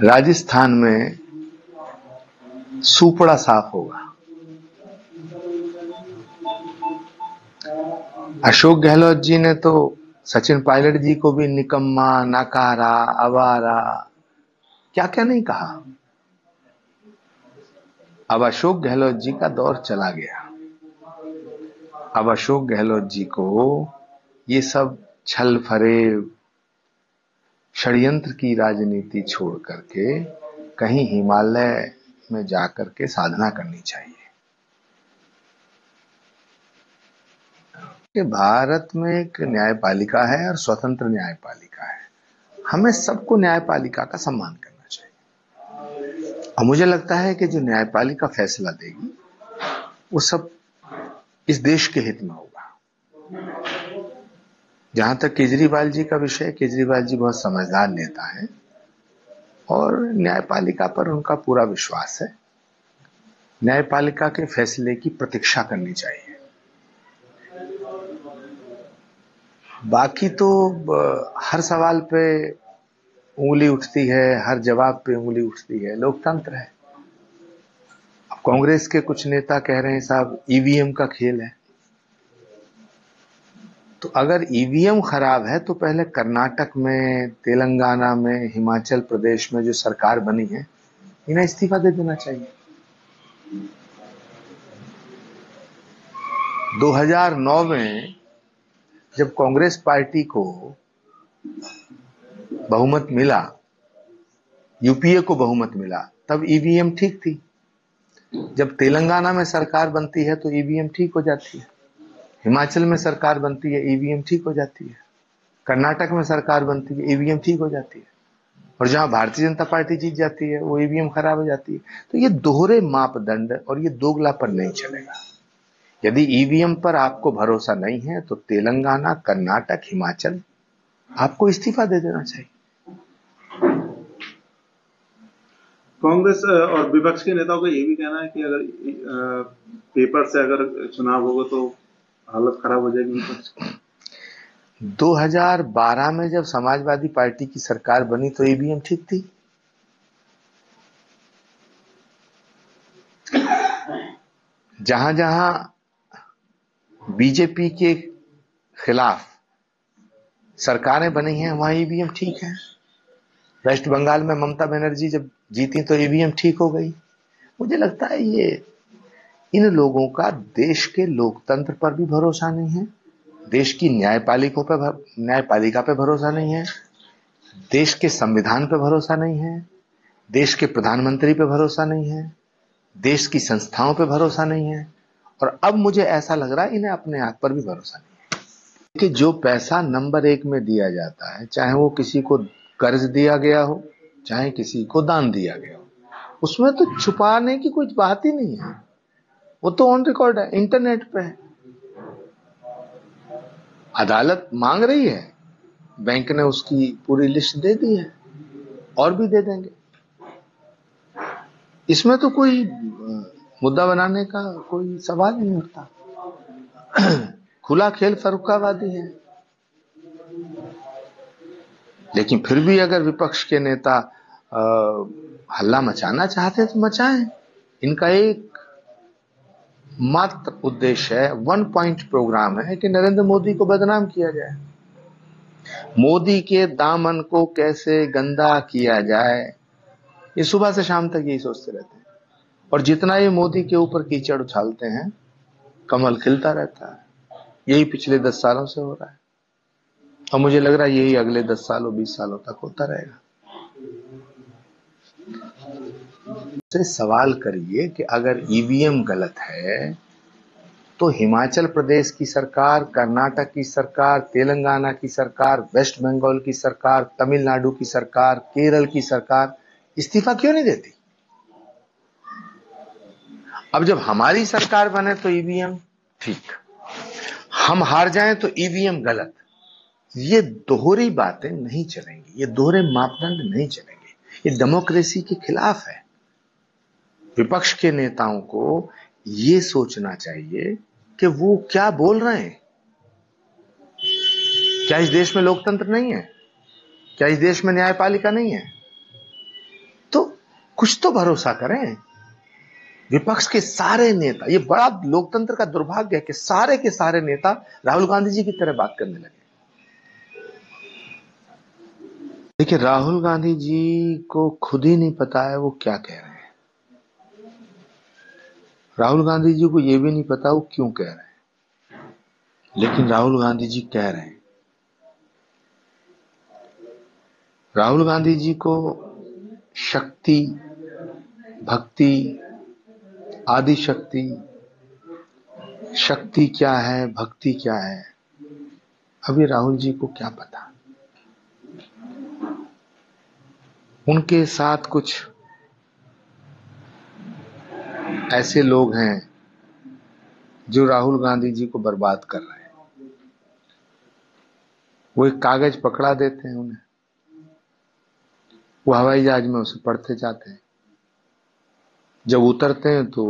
राजस्थान में सुपड़ा साफ होगा। अशोक गहलोत जी ने तो सचिन पायलट जी को भी निकम्मा, नाकारा, आवारा, क्या क्या नहीं कहा। अब अशोक गहलोत जी का दौर चला गया। अब अशोक गहलोत जी को ये सब छल फरेब, षड्यंत्र की राजनीति छोड़ करके कहीं हिमालय में जाकर के साधना करनी चाहिए। कि भारत में एक न्यायपालिका है और स्वतंत्र न्यायपालिका है। हमें सबको न्यायपालिका का सम्मान करना चाहिए। और मुझे लगता है कि जो न्यायपालिका फैसला देगी वो सब इस देश के हित में होगा। जहां तक केजरीवाल जी का विषय, केजरीवाल जी बहुत समझदार नेता हैं और न्यायपालिका पर उनका पूरा विश्वास है। न्यायपालिका के फैसले की प्रतीक्षा करनी चाहिए। बाकी तो हर सवाल पे उंगली उठती है, हर जवाब पे उंगली उठती है। लोकतंत्र है। अब कांग्रेस के कुछ नेता कह रहे हैं साहब ईवीएम का खेल है। तो अगर ईवीएम खराब है तो पहले कर्नाटक में, तेलंगाना में, हिमाचल प्रदेश में जो सरकार बनी है इन्हें इस्तीफा दे देना चाहिए। 2009 में जब कांग्रेस पार्टी को बहुमत मिला, यूपीए को बहुमत मिला, तब ईवीएम ठीक थी। जब तेलंगाना में सरकार बनती है तो ईवीएम ठीक हो जाती है। हिमाचल में सरकार बनती है, ईवीएम ठीक हो जाती है। कर्नाटक में सरकार बनती है, ईवीएम ठीक हो जाती है। और जहां भारतीय जनता पार्टी जीत जाती है वो ईवीएम खराब हो जाती है। तो ये दोहरे मापदंड और ये दोगलापन नहीं चलेगा। यदि ईवीएम पर आपको भरोसा नहीं है तो तेलंगाना, कर्नाटक, हिमाचल आपको इस्तीफा दे देना चाहिए। कांग्रेस और विपक्ष के नेताओं का ये भी कहना है कि अगर पेपर से अगर चुनाव होगा तो हालत खराब हो जाएगी विपक्ष की। 2012 में जब समाजवादी पार्टी की सरकार बनी तो ईवीएम ठीक थी। जहां जहां बीजेपी के खिलाफ सरकारें बनी हैं वहां ईवीएम ठीक है। वेस्ट बंगाल में ममता बनर्जी जब जीती तो ईवीएम ठीक हो गई। मुझे लगता है ये इन लोगों का देश के लोकतंत्र पर भी भरोसा नहीं है, देश की न्यायपालिका पे भरोसा नहीं है, देश के संविधान पे भरोसा नहीं है, देश के प्रधानमंत्री पे भरोसा नहीं है, देश की संस्थाओं पे भरोसा नहीं है। और अब मुझे ऐसा लग रहा है इन्हें अपने आप पर भी भरोसा नहीं है कि जो पैसा नंबर 1 में दिया जाता है, चाहे वो किसी को कर्ज दिया गया हो, चाहे किसी को दान दिया गया हो, उसमें तो छुपाने की कोई बात ही नहीं है। वो तो ऑन रिकॉर्ड है, इंटरनेट पे है। अदालत मांग रही है, बैंक ने उसकी पूरी लिस्ट दे दी है और भी दे देंगे। इसमें तो कोई मुद्दा बनाने का कोई सवाल नहीं उठता। खुला खेल फर्रुखाबादी है। लेकिन फिर भी अगर विपक्ष के नेता हल्ला मचाना चाहते हैं तो मचाएं। इनका एक मात्र उद्देश्य है, 1 पॉइंट प्रोग्राम है कि नरेंद्र मोदी को बदनाम किया जाए, मोदी के दामन को कैसे गंदा किया जाए। ये सुबह से शाम तक यही सोचते रहते हैं। और जितना ये मोदी के ऊपर कीचड़ उछालते हैं, कमल खिलता रहता है। यही पिछले 10 सालों से हो रहा है और मुझे लग रहा है यही अगले 10 सालों 20 सालों तक होता रहेगा। से सवाल करिए कि अगर ईवीएम गलत है तो हिमाचल प्रदेश की सरकार, कर्नाटक की सरकार, तेलंगाना की सरकार, वेस्ट बंगाल की सरकार, तमिलनाडु की सरकार, केरल की सरकार इस्तीफा क्यों नहीं देती? अब जब हमारी सरकार बने तो ईवीएम ठीक, हम हार जाएं तो ईवीएम गलत। ये दोहरी बातें नहीं चलेंगी, ये दोहरे मापदंड नहीं चलेंगे। ये डेमोक्रेसी के खिलाफ है। विपक्ष के नेताओं को ये सोचना चाहिए कि वो क्या बोल रहे हैं। क्या इस देश में लोकतंत्र नहीं है? क्या इस देश में न्यायपालिका नहीं है? कुछ तो भरोसा करें। विपक्ष के सारे नेता, ये बड़ा लोकतंत्र का दुर्भाग्य है कि सारे के सारे नेता राहुल गांधी जी की तरह बात करने लगे। देखिए, राहुल गांधी जी को खुद ही नहीं पता है वो क्या कह रहे हैं। राहुल गांधी जी को यह भी नहीं पता वो क्यों कह रहे हैं, लेकिन राहुल गांधी जी कह रहे हैं। राहुल गांधी जी को शक्ति, भक्ति, आदि शक्ति, शक्ति क्या है, भक्ति क्या है, अभी राहुल जी को क्या पता। उनके साथ कुछ ऐसे लोग हैं जो राहुल गांधी जी को बर्बाद कर रहे हैं। वो एक कागज पकड़ा देते हैं उन्हें, वो हवाई जहाज में उसे पढ़ते जाते हैं। जब उतरते हैं तो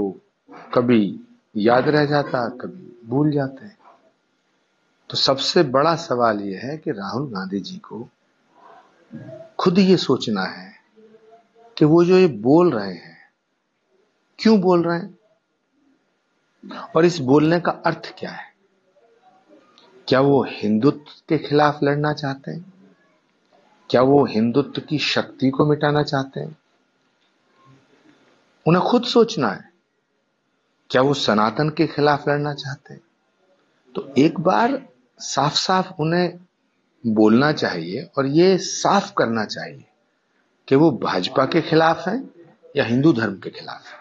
कभी याद रह जाता, कभी भूल जाते हैं। तो सबसे बड़ा सवाल यह है कि राहुल गांधी जी को खुद ये सोचना है कि वो जो ये बोल रहे हैं, क्यों बोल रहे हैं, और इस बोलने का अर्थ क्या है। क्या वो हिंदुत्व के खिलाफ लड़ना चाहते हैं? क्या वो हिंदुत्व की शक्ति को मिटाना चाहते हैं? उन्हें खुद सोचना है। क्या वो सनातन के खिलाफ लड़ना चाहते हैं? तो एक बार साफ साफ उन्हें बोलना चाहिए और ये साफ करना चाहिए कि वो भाजपा के खिलाफ हैं या हिंदू धर्म के खिलाफ है।